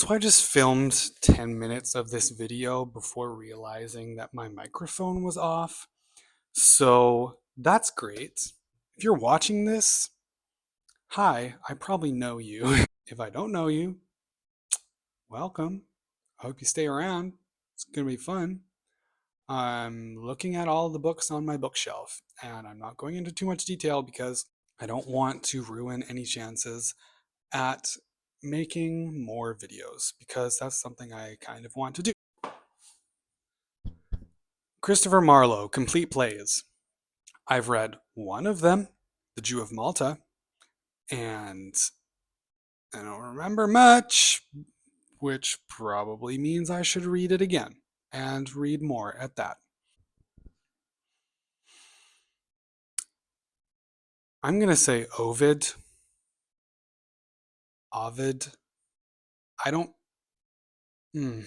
So I just filmed 10 minutes of this video before realizing that my microphone was off. So that's great. If you're watching this, hi, I probably know you. If I don't know you, welcome. I hope you stay around. It's going to be fun. I'm looking at all the books on my bookshelf, and I'm not going into too much detail because I don't want to ruin any chances at making more videos because that's something I kind of want to do. Christopher Marlowe, complete plays. I've read one of them, The Jew of Malta, and I don't remember much, which probably means I should read it again and read more at that. I'm going to say Ovid. Ovid. I don't I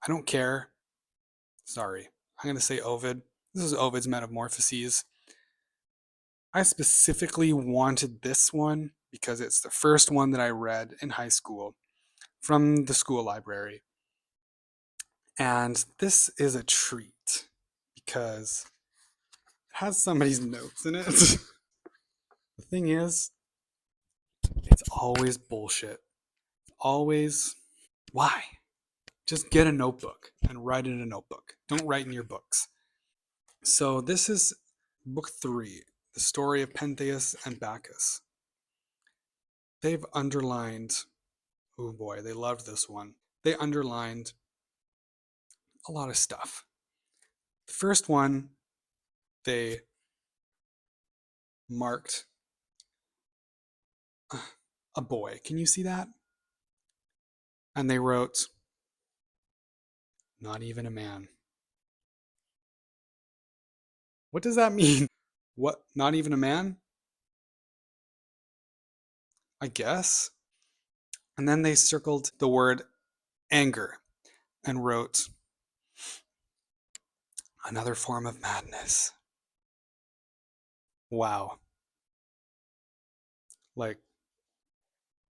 don't care. Sorry. I'm going to say Ovid. This is Ovid's Metamorphoses. I specifically wanted this one because it's the first one that I read in high school from the school library. And this is a treat because it has somebody's notes in it. The thing is, it's always bullshit. Always. Why? Just get a notebook and write in a notebook. Don't write in your books. So this is book 3, The Story of Pentheus and Bacchus. They've underlined, oh boy, they loved this one. They underlined a lot of stuff. The first one, they marked a boy. Can you see that? And they wrote, not even a man. What does that mean? What? Not even a man? I guess. And then they circled the word anger and wrote, another form of madness. Wow. Like,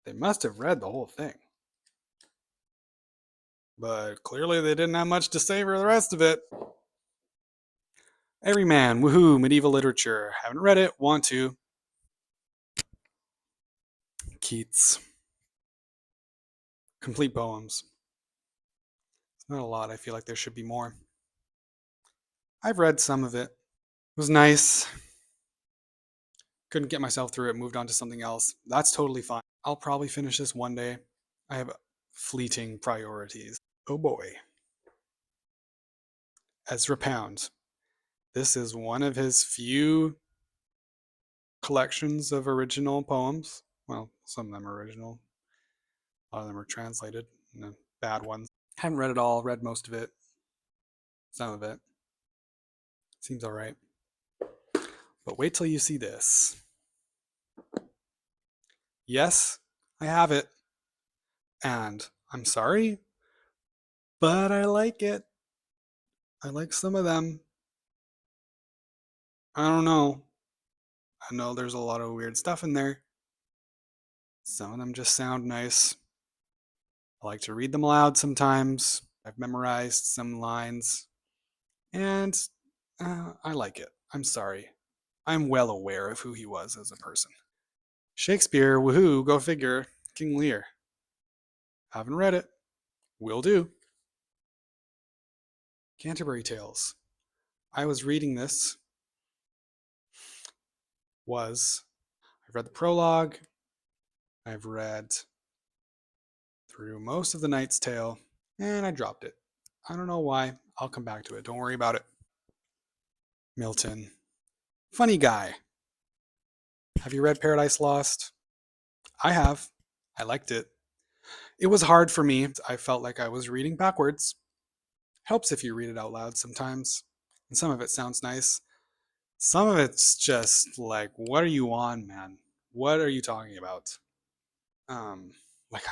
they must have read the whole thing. But clearly they didn't have much to say for the rest of it. Everyman, woohoo, medieval literature. Haven't read it, want to. Keats. Complete poems. It's not a lot, I feel like there should be more. I've read some of it. It was nice. Couldn't get myself through it, moved on to something else. That's totally fine. I'll probably finish this one day. I have fleeting priorities. Oh boy. Ezra Pound. This is one of his few collections of original poems. Well, some of them are original. A lot of them are translated, and the bad ones. Haven't read it all, read most of it. Some of it. Seems alright. But wait till you see this. Yes, I have it. And I'm sorry, but I like it. I like some of them. I don't know. I know there's a lot of weird stuff in there. Some of them just sound nice. I like to read them aloud sometimes. I've memorized some lines. And I like it. I'm sorry. I'm well aware of who he was as a person. Shakespeare, woohoo, go figure. King Lear. Haven't read it. Will do. Canterbury Tales. I was reading this. I've read the prologue. I've read through most of the Knight's Tale, and I dropped it. I don't know why. I'll come back to it. Don't worry about it. Milton. Funny guy. Have you read Paradise Lost? I have. I liked it. It was hard for me. I felt like I was reading backwards. Helps if you read it out loud sometimes. And some of it sounds nice. Some of it's just like, what are you on, man? What are you talking about? Like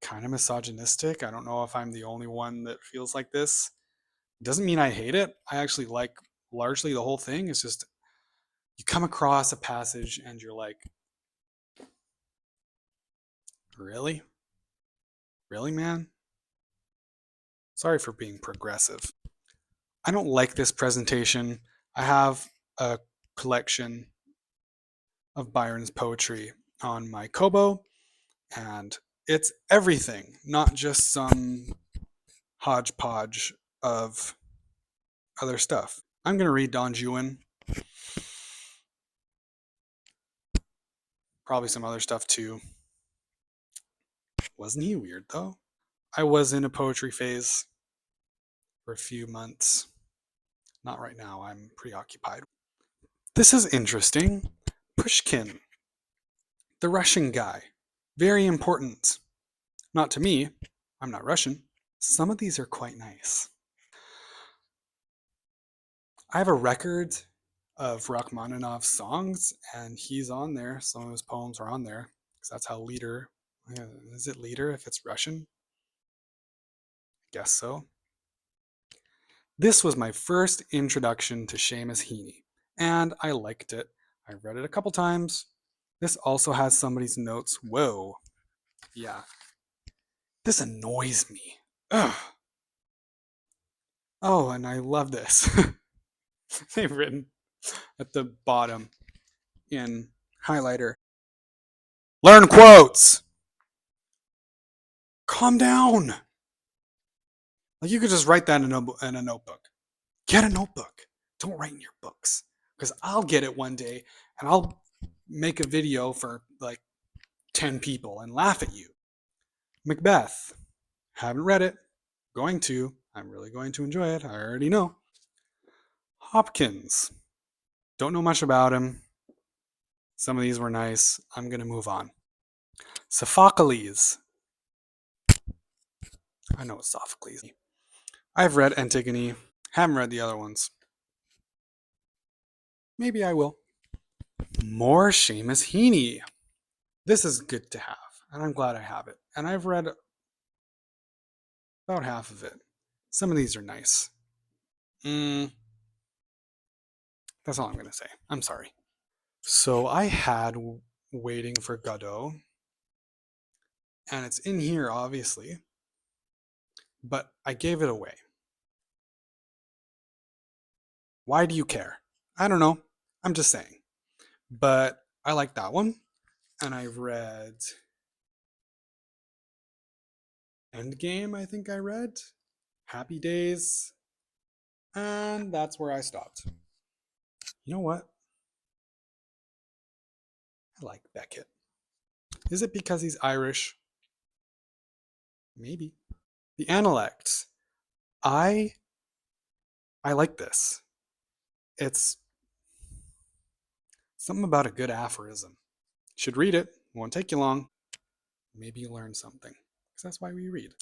kind of misogynistic. I don't know if I'm the only one that feels like this. Doesn't mean I hate it. I actually like largely the whole thing. It's just you come across a passage and you're like, really? Really, man? Sorry for being progressive. I don't like this presentation. I have a collection of Byron's poetry on my Kobo, and it's everything, not just some hodgepodge of other stuff. I'm going to read Don Juan, probably some other stuff too. Wasn't he weird though? I was in a poetry phase for a few months. Not right now, I'm preoccupied. This is interesting. Pushkin, the Russian guy. Very important. Not to me, I'm not Russian. Some of these are quite nice. I have a record of Rachmaninoff's songs, and he's on there. Some of his poems are on there, because that's how Lieder, is it Lieder if it's Russian? I guess so. This was my first introduction to Seamus Heaney, and I liked it. I read it a couple times. This also has somebody's notes. Whoa. Yeah. This annoys me. Ugh. Oh, and I love this. They've written at the bottom in highlighter, learn quotes. Calm down. Like you could just write that in a notebook. Get a notebook. Don't write in your books. Because I'll get it one day and I'll make a video for like 10 people and laugh at you. Macbeth. Haven't read it. Going to. I'm really going to enjoy it. I already know. Hopkins. Don't know much about him. Some of these were nice. I'm going to move on. Sophocles. I know it's Sophocles. I've read Antigone. Haven't read the other ones. Maybe I will. More Seamus Heaney. This is good to have, and I'm glad I have it. And I've read about half of it. Some of these are nice. That's all I'm going to say. I'm sorry. So I had Waiting for Godot, and it's in here, obviously, but I gave it away. Why do you care? I don't know. I'm just saying. But I like that one, and I read Endgame, I think I read, Happy Days, and that's where I stopped. You know what? I like Beckett. Is it because he's Irish? Maybe. The Analect. I like this. It's something about a good aphorism. You should read it. It won't take you long. Maybe you learn something. Because that's why we read.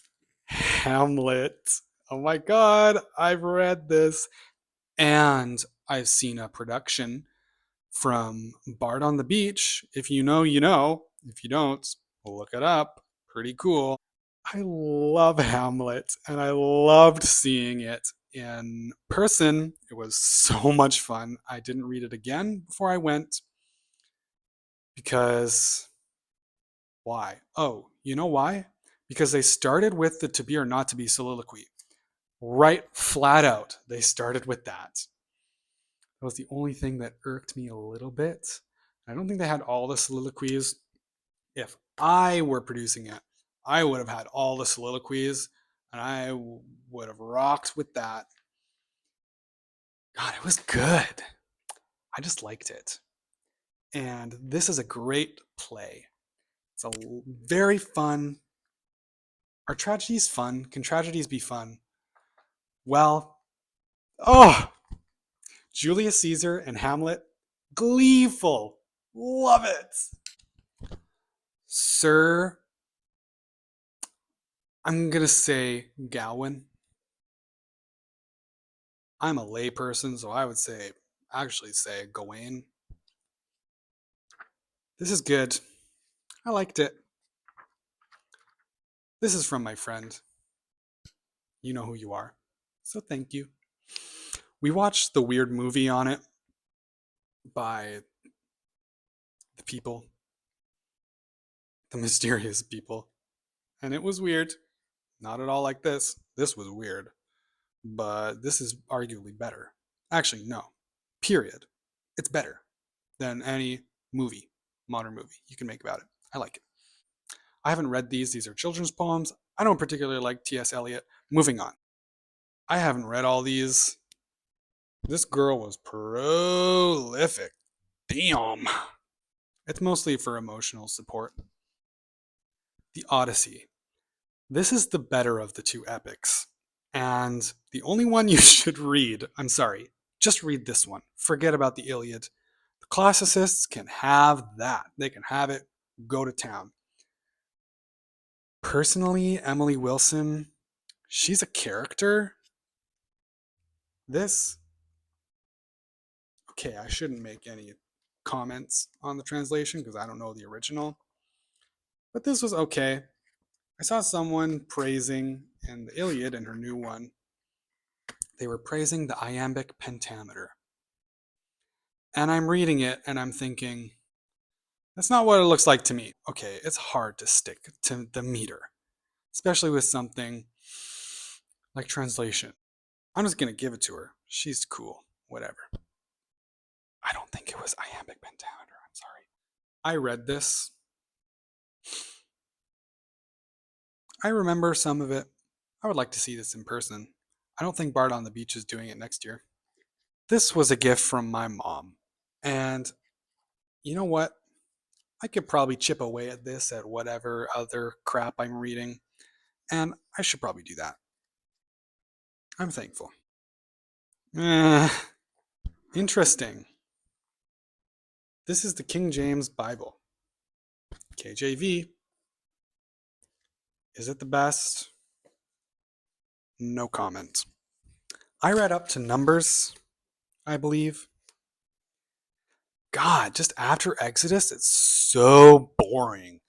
Hamlet. Oh my god, I've read this. And I've seen a production from Bard on the Beach. If you know, you know. If you don't, look it up. Pretty cool. I love Hamlet, and I loved seeing it in person. It was so much fun. I didn't read it again before I went because why? Oh, you know why? Because they started with the to be or not to be soliloquy. Right, flat out. They started with that. That was the only thing that irked me a little bit. I don't think they had all the soliloquies. If I were producing it, I would have had all the soliloquies and I would have rocked with that. God, it was good. I just liked it. And this is a great play. It's a very fun. Are tragedies fun? Can tragedies be fun? Well, oh, Julius Caesar and Hamlet, gleeful. Love it. Sir, I'm going to say Gawain. I'm a layperson, so I would actually say Gawain. This is good. I liked it. This is from my friend. You know who you are. So thank you. We watched the weird movie on it by the people, the mysterious people. And it was weird. Not at all like this. This was weird. But this is arguably better. Actually, no. Period. It's better than any movie, modern movie you can make about it. I like it. I haven't read these. These are children's poems. I don't particularly like T.S. Eliot. Moving on. I haven't read all these. This girl was prolific. Damn. It's mostly for emotional support. The Odyssey. This is the better of the two epics. And the only one you should read, I'm sorry, just read this one. Forget about the Iliad. The classicists can have that. They can have it. Go to town. Personally, Emily Wilson, she's a character. This, okay, I shouldn't make any comments on the translation because I don't know the original. But this was okay. I saw someone praising in the Iliad in her new one. They were praising the iambic pentameter. And I'm reading it and I'm thinking, that's not what it looks like to me. Okay, it's hard to stick to the meter, especially with something like translation. I'm just going to give it to her. She's cool. Whatever. I don't think it was iambic pentameter. I'm sorry. I read this. I remember some of it. I would like to see this in person. I don't think Bard on the Beach is doing it next year. This was a gift from my mom. And you know what? I could probably chip away at this at whatever other crap I'm reading. And I should probably do that. I'm thankful. Eh, interesting. This is the King James Bible. KJV. Is it the best? No comment. I read up to Numbers, I believe. God, just after Exodus, it's so boring.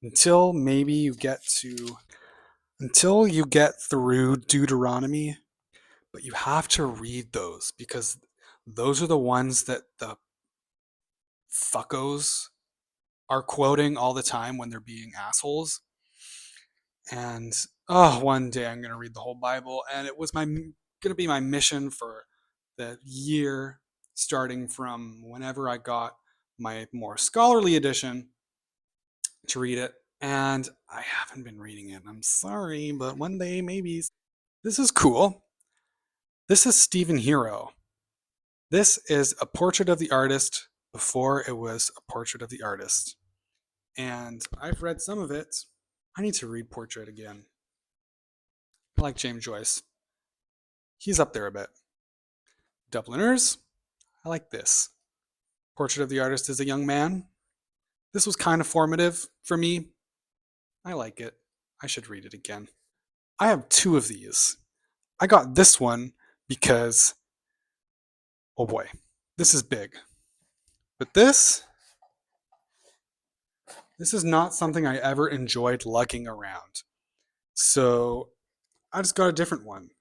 Until you get through Deuteronomy, but you have to read those because those are the ones that the fuckos are quoting all the time when they're being assholes. And one day I'm going to read the whole Bible, and it was going to be my mission for the year, starting from whenever I got my more scholarly edition to read it. And I haven't been reading it. I'm sorry, but one day maybe. This is cool. This is Stephen Hero. This is a portrait of the artist before it was a portrait of the artist. And I've read some of it. I need to read Portrait again. I like James Joyce. He's up there a bit. Dubliners. I like this. Portrait of the artist is a young man. This was kind of formative for me. I like it. I should read it again. I have two of these. I got this one because, oh boy, this is big. But this is not something I ever enjoyed lugging around. So I just got a different one.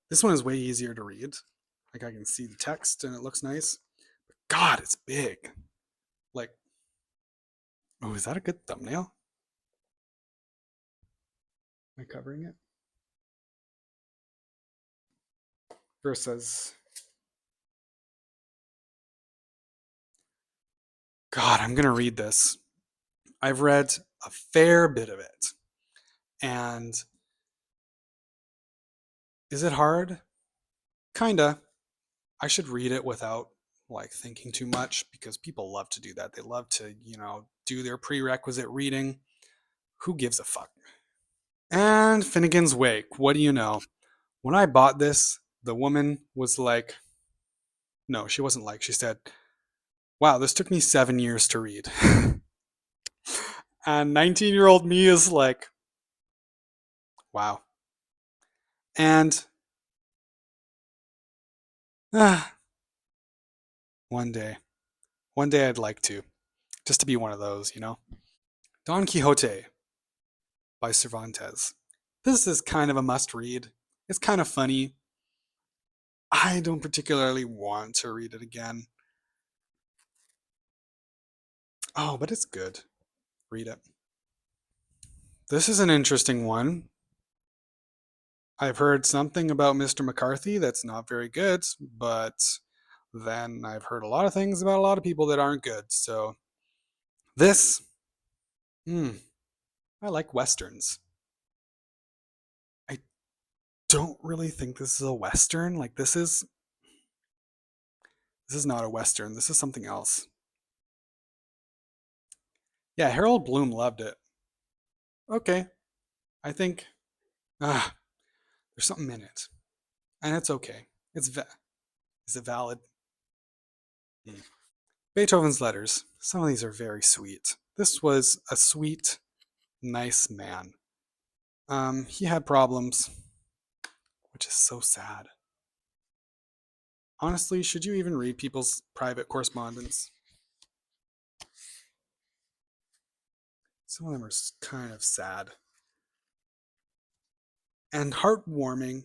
This one is way easier to read. Like I can see the text and it looks nice. But God, it's big. Like, oh, is that a good thumbnail? Am I covering it? Versus, God, I'm going to read this. I've read a fair bit of it. And is it hard? Kinda. I should read it without like thinking too much because people love to do that. They love to, do their prerequisite reading. Who gives a fuck? And Finnegan's Wake. What do you know? When I bought this, the woman was like, no, she wasn't like, she said, wow, this took me 7 years to read. And 19-year-old me is like, wow. And one day I'd like to, just to be one of those, Don Quixote by Cervantes. This is kind of a must read. It's kind of funny. I don't particularly want to read it again. Oh, but it's good. Read it. This is an interesting one. I've heard something about Mr. McCarthy that's not very good, but then I've heard a lot of things about a lot of people that aren't good. So this, hmm, I like westerns. I don't really think this is a western. Like this is not a western. This is something else. Yeah, Harold Bloom loved it. Okay, I think ah, there's something in it, and it's okay. Is it valid? Hmm. Beethoven's letters. Some of these are very sweet. This was a sweet, nice man. He had problems, which is so sad. Honestly, should you even read people's private correspondence? Some of them are kind of sad and heartwarming.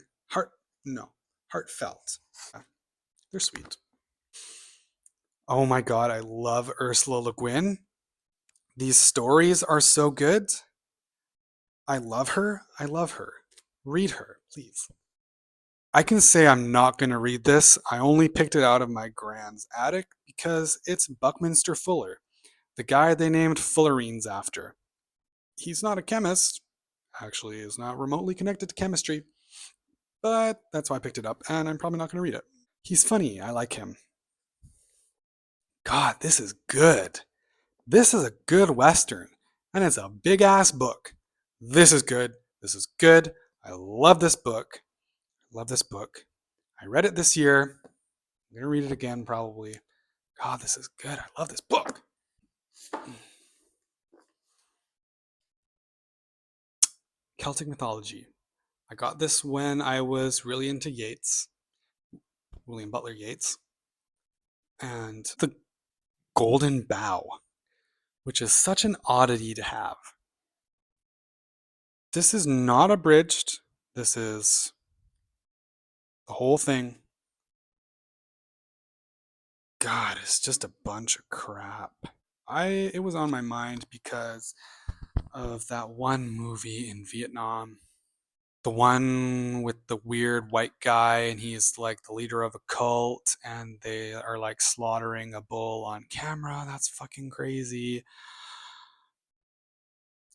No, heartfelt. They're sweet. Oh my god, I love Ursula Le Guin. These stories are so good. I love her. I love her. Read her, please. I can say I'm not going to read this. I only picked it out of my grand's attic because it's Buckminster Fuller, the guy they named Fullerines after. He's not a chemist, actually, is not remotely connected to chemistry, but that's why I picked it up, and I'm probably not going to read it. He's funny. I like him. God, this is good. This is a good Western, and it's a big ass book. This is good. This is good. I love this book. I love this book. I read it this year. I'm going to read it again probably. God, this is good. I love this book. Celtic mythology. I got this when I was really into Yeats, William Butler Yeats, and the Golden Bough, which is such an oddity to have. This is not abridged. This is the whole thing. God, it's just a bunch of crap. It was on my mind because of that one movie in Vietnam. The one with the weird white guy, and he's like the leader of a cult, and they are like slaughtering a bull on camera. That's fucking crazy.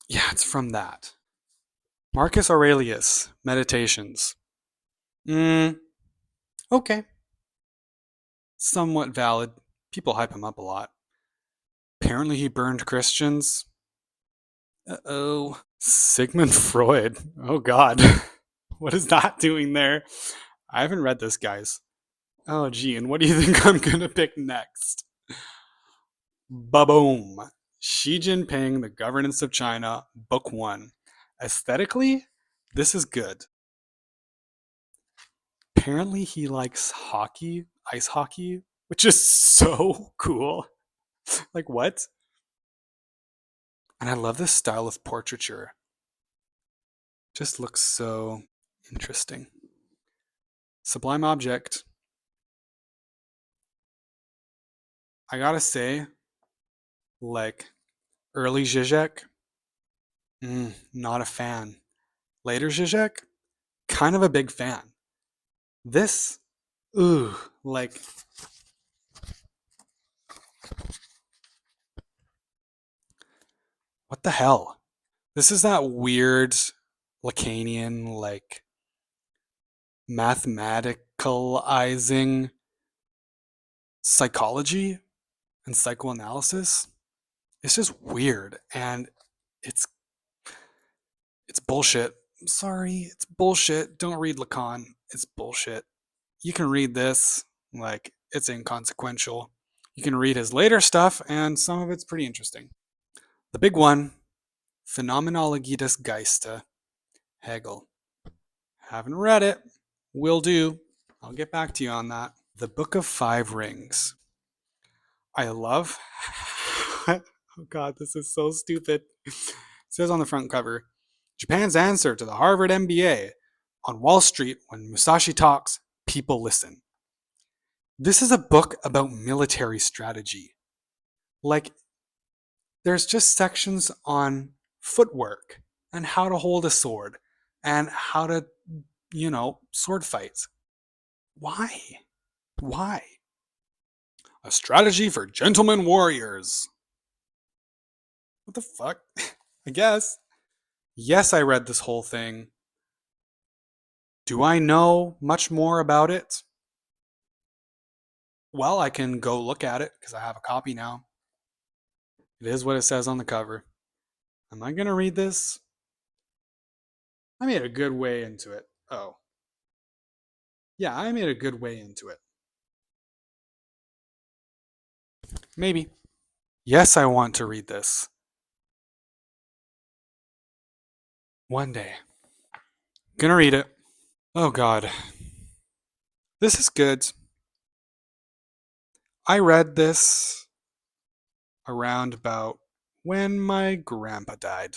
Yeah, it's from that. Marcus Aurelius, Meditations. Okay. Somewhat valid. People hype him up a lot. Apparently he burned Christians. Uh-oh. Sigmund Freud. Oh god. What is that doing there? I haven't read this, guys. Oh gee, and what do you think I'm gonna pick next? Ba-boom. Xi Jinping, The Governance of China, Book 1. Aesthetically, this is good. Apparently he likes hockey, ice hockey, which is so cool. Like what? And I love this style of portraiture. Just looks so interesting. Sublime Object. I gotta say, like early Zizek, not a fan. Later Zizek, kind of a big fan. This, ooh, like what the hell? This is that weird Lacanian, like mathematicalizing psychology and psychoanalysis. It's just weird, and it's it's bullshit. I'm sorry, it's bullshit. Don't read Lacan. It's bullshit. You can read this, like it's inconsequential. You can read his later stuff, and some of it's pretty interesting. The big one, Phenomenologie des Geiste, Hegel. Haven't read it. Will do. I'll get back to you on that. The Book of Five Rings. I love. Oh god, this is so stupid. It says on the front cover, Japan's answer to the Harvard MBA. On Wall Street, when Musashi talks, people listen. This is a book about military strategy. Like, there's just sections on footwork and how to hold a sword and how to, sword fight. Why? Why? A strategy for gentlemen warriors. What the fuck? I guess. Yes, I read this whole thing. Do I know much more about it? Well, I can go look at it because I have a copy now. It is what it says on the cover. Am I going to read this? I made a good way into it. Oh. Yeah, I made a good way into it. Maybe. Yes, I want to read this. One day. Gonna read it. Oh god. This is good. I read this around about when my grandpa died.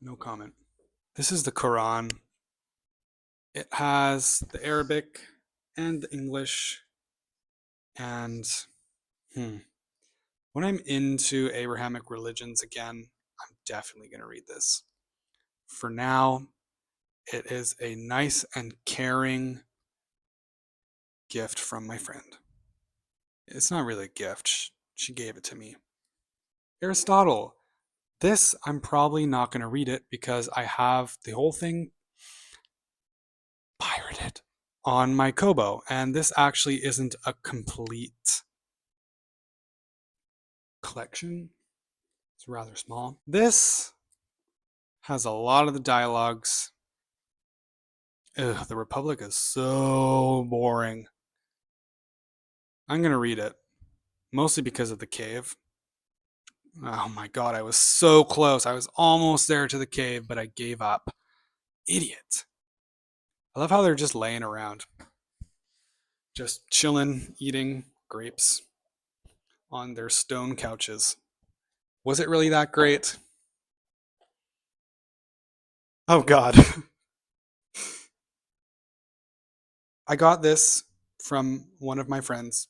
No comment. This is the Quran. It has the Arabic and the English. And when I'm into Abrahamic religions again, I'm definitely going to read this. For now, it is a nice and caring gift from my friend. It's not really a gift. She gave it to me. Aristotle. This, I'm probably not going to read it because I have the whole thing pirated on my Kobo. And this actually isn't a complete collection. It's rather small. This has a lot of the dialogues. Ugh, the Republic is so boring. I'm going to read it, mostly because of the cave. Oh my god, I was so close. I was almost there to the cave, but I gave up. Idiot. I love how they're just laying around, just chilling, eating grapes on their stone couches. Was it really that great? Oh god. I got this from one of my friends,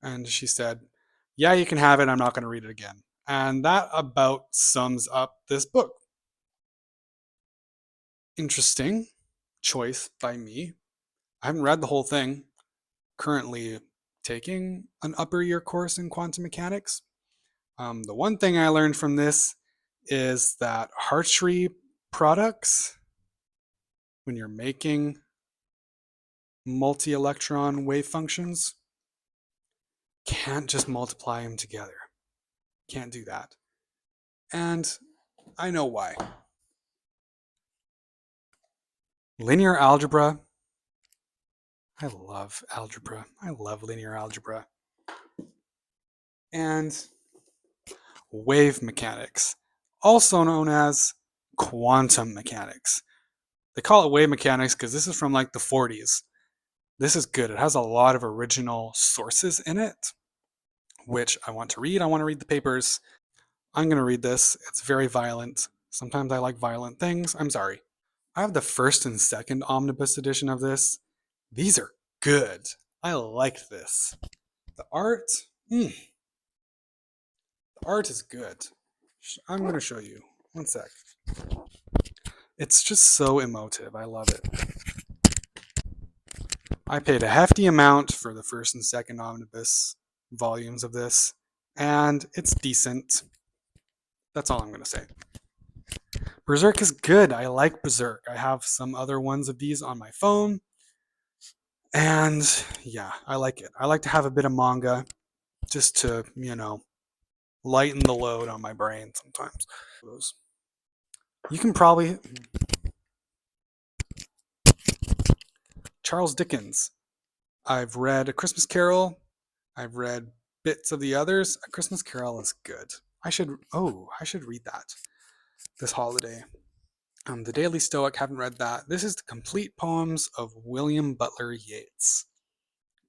and she said, yeah, you can have it. I'm not going to read it again. And that about sums up this book. Interesting choice by me. I haven't read the whole thing. Currently taking an upper year course in quantum mechanics. The one thing I learned from this is that Hartree products, when you're making multi-electron wave functions, can't just multiply them together. Can't do that. And I know why. Linear algebra. I love algebra. I love linear algebra. And wave mechanics, also known as quantum mechanics. They call it wave mechanics because this is from like the 40s. This is good. It has a lot of original sources in it, which I want to read. I want to read the papers. I'm going to read this. It's very violent. Sometimes I like violent things. I'm sorry. I have the first and second omnibus edition of this. These are good. I like this. The art, the art is good. I'm going to show you. One sec. It's just so emotive. I love it. I paid a hefty amount for the first and second omnibus volumes of this, and it's decent. That's all I'm going to say. Berserk is good. I like Berserk. I have some other ones of these on my phone, and yeah, I like it. I like to have a bit of manga just to, lighten the load on my brain sometimes. You can probably... Charles Dickens. I've read A Christmas Carol. I've read bits of the others. A Christmas Carol is good. I should read that this holiday. The Daily Stoic, haven't read that. This is the complete poems of William Butler Yeats.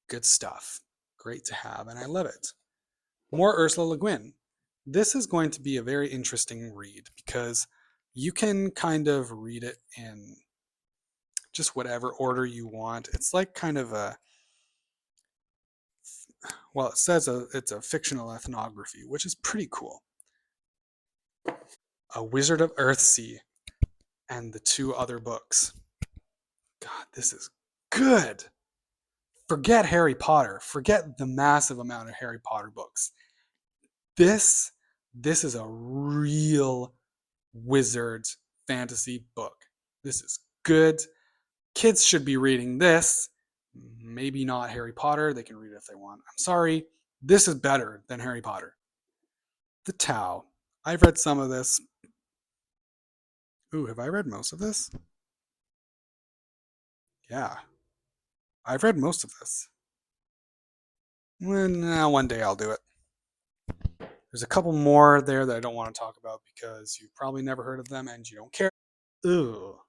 Good stuff. Great to have, and I love it. More Ursula Le Guin. This is going to be a very interesting read because you can kind of read it in just whatever order you want. It's like kind of a, well, it says it's a fictional ethnography, which is pretty cool. A Wizard of Earthsea, and the 2 other books. God, this is good. Forget Harry Potter. Forget the massive amount of Harry Potter books. This is a real wizard fantasy book. This is good. Kids should be reading this. Maybe not Harry Potter. They can read it if they want. I'm sorry. This is better than Harry Potter. The Tao. I've read some of this. Ooh, have I read most of this? Yeah, I've read most of this. Well, one day I'll do it. There's a couple more there that I don't want to talk about because you've probably never heard of them and you don't care. Ooh.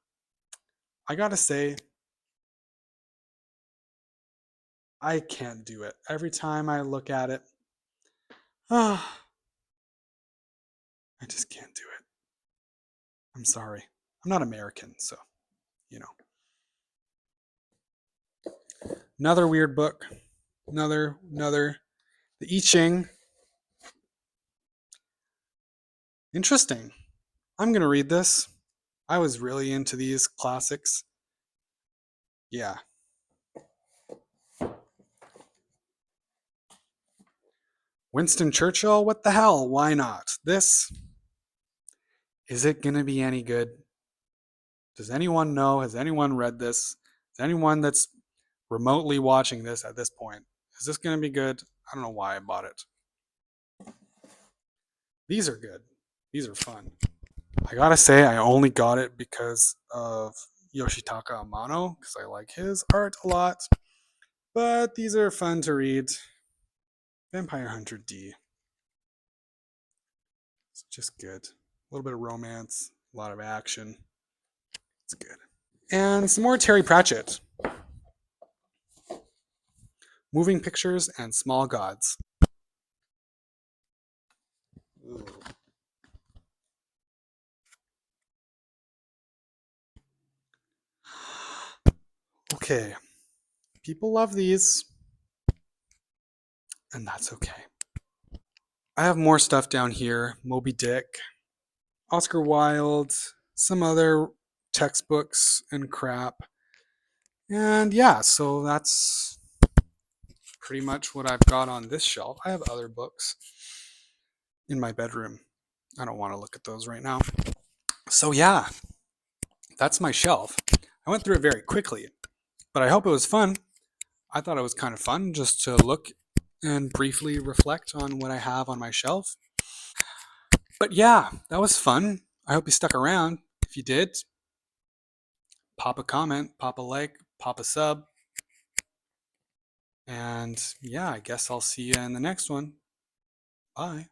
I gotta say, I can't do it. Every time I look at it, ah, I just can't do it. I'm sorry. I'm not American, so, you know. Another weird book. Another. The I Ching. Interesting. I'm gonna read this. I was really into these classics. Yeah. Winston Churchill, what the hell? Why not? This. Is it gonna be any good? Does anyone know? Has anyone read this? Is anyone that's remotely watching this at this point? Is this gonna be good? I don't know why I bought it. These are good. These are fun. I gotta say, I only got it because of Yoshitaka Amano, because I like his art a lot. But these are fun to read. Vampire Hunter D. It's just good. A little bit of romance, a lot of action. It's good. And some more Terry Pratchett. Moving Pictures and Small Gods. Ooh. Okay. People love these, and that's okay. I have more stuff down here. Moby Dick, Oscar Wilde, some other textbooks and crap. And yeah, so that's pretty much what I've got on this shelf. I have other books in my bedroom. I don't want to look at those right now. So yeah, that's my shelf. I went through it very quickly, but I hope it was fun. I thought it was kind of fun just to look and briefly reflect on what I have on my shelf. But yeah, that was fun. I hope you stuck around. If you did, pop a comment, pop a like, pop a sub. And yeah, I guess I'll see you in the next one. Bye.